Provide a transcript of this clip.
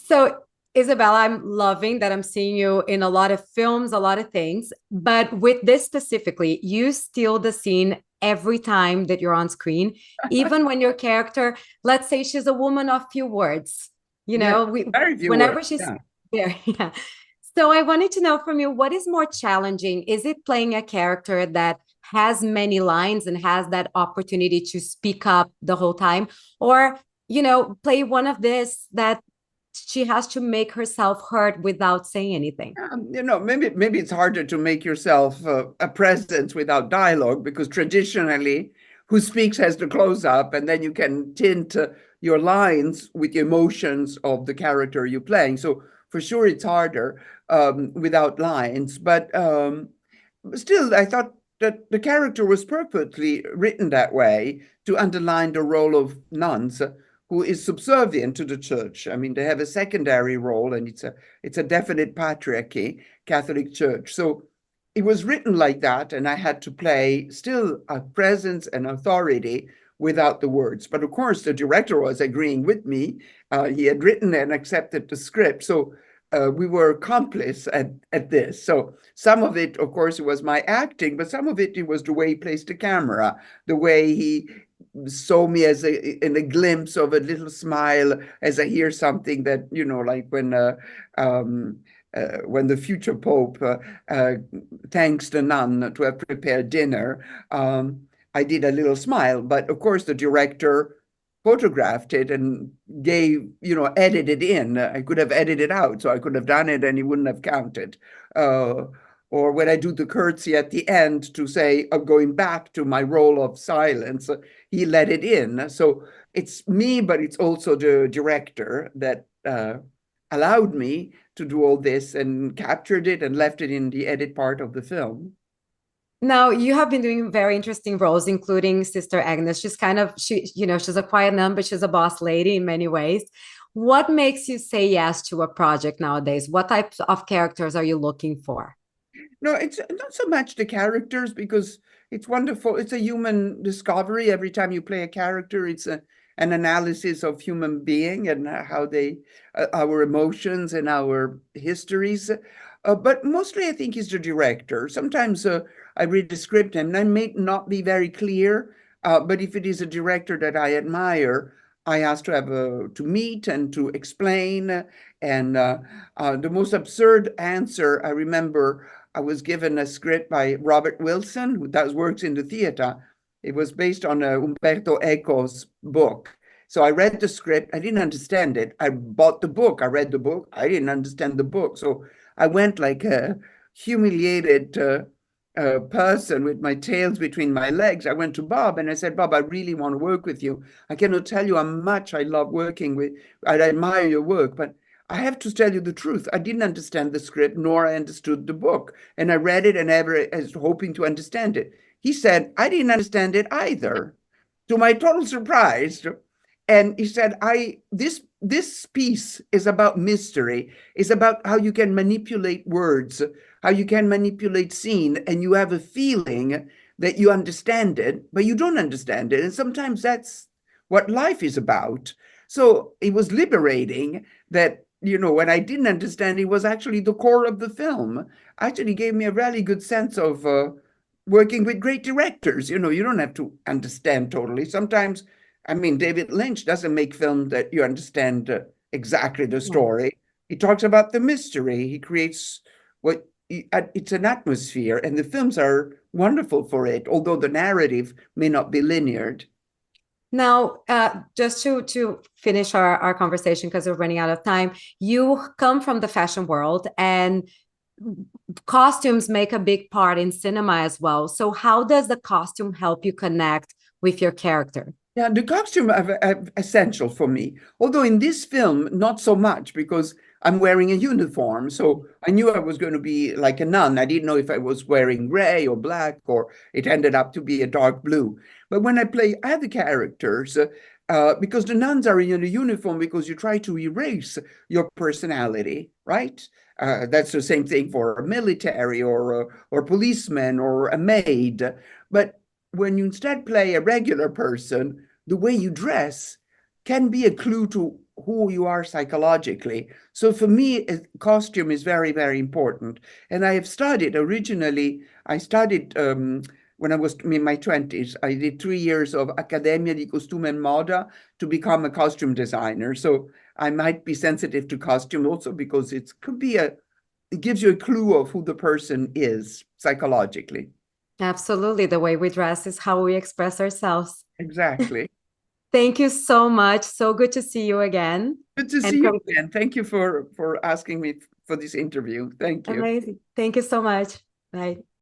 So, Isabella, I'm loving that I'm seeing you in a lot of films, a lot of things, but with this specifically, you steal the scene every time that you're on screen, even when your character, let's say she's a woman of few words, Yeah, very few words. whenever she's Yeah. there. Yeah. So I wanted to know from you, what is more challenging? Is it playing a character that has many lines and has that opportunity to speak up the whole time? Or play one of this that she has to make herself heard without saying anything. Maybe it's harder to make yourself a presence without dialogue because traditionally, who speaks has to close up, and then you can tint your lines with the emotions of the character you're playing. So for sure, it's harder without lines. But still, I thought that the character was purposely written that way to underline the role of nuns who is subservient to the church. I mean, they have a secondary role, and it's a definite patriarchy, Catholic Church. So it was written like that, and I had to play still a presence and authority without the words. But of course, the director was agreeing with me. He had written and accepted the script. So we were accomplice at this. So some of it, of course, it was my acting, but some of it was the way he placed the camera, the way he saw me as in a glimpse of a little smile as I hear something that, like when the future Pope thanks the nun to have prepared dinner, I did a little smile. But of course, the director photographed it and edited in. I could have edited out, so I could have done it and he wouldn't have counted. Or when I do the curtsy at the end to say, I'm going back to my role of silence, he let it in. So it's me, but it's also the director that allowed me to do all this and captured it and left it in the edit part of the film. Now, you have been doing very interesting roles, including Sister Agnes. She's a quiet nun, but she's a boss lady in many ways. What makes you say yes to a project nowadays? What types of characters are you looking for? No, it's not so much the characters because it's wonderful. It's a human discovery. Every time you play a character, it's an analysis of human being and how our emotions and our histories. But mostly, I think it's the director. Sometimes I read the script and I may not be very clear. But if it is a director that I admire, I ask to have to meet and to explain. And the most absurd answer I remember. I was given a script by Robert Wilson, who does works in the theater. It was based on Umberto Eco's book. So I read the script. I didn't understand it. I bought the book. I read the book. I didn't understand the book. So I went like a humiliated person with my tails between my legs. I went to Bob and I said, Bob, I really want to work with you. I cannot tell you how much I love working with. I admire your work, but I have to tell you the truth. I didn't understand the script, nor I understood the book. And I read it and I was hoping to understand it. He said, I didn't understand it either. To my total surprise. And he said, this piece is about mystery, is about how you can manipulate words, how you can manipulate scene, and you have a feeling that you understand it, but you don't understand it. And sometimes that's what life is about. So it was liberating that when I didn't understand, it was actually the core of the film. Actually gave me a really good sense of working with great directors. You don't have to understand totally. Sometimes, I mean, David Lynch doesn't make films that you understand exactly the Yeah. story. He talks about the mystery. He creates it's an atmosphere, and the films are wonderful for it, although the narrative may not be linear. Now, just to finish our conversation because we're running out of time, you come from the fashion world and costumes make a big part in cinema as well. So how does the costume help you connect with your character? Yeah, the costume are essential for me. Although in this film, not so much because I'm wearing a uniform. So I knew I was going to be like a nun. I didn't know if I was wearing gray or black, or it ended up to be a dark blue. But when I play other characters, because the nuns are in a uniform because you try to erase your personality, right? That's the same thing for a military or policeman or a maid. But when you instead play a regular person, the way you dress can be a clue to who you are psychologically. So for me, costume is very, very important. And I have studied originally, I studied when I was in my 20s, I did 3 years of Accademia di Costume e Moda to become a costume designer. So I might be sensitive to costume also because it could be it gives you a clue of who the person is psychologically. Absolutely. The way we dress is how we express ourselves. Exactly. Thank you so much. So good to see you again. Good to And see you again. Thank you for asking me for this interview. Thank you. amazing. Thank you so much. Bye.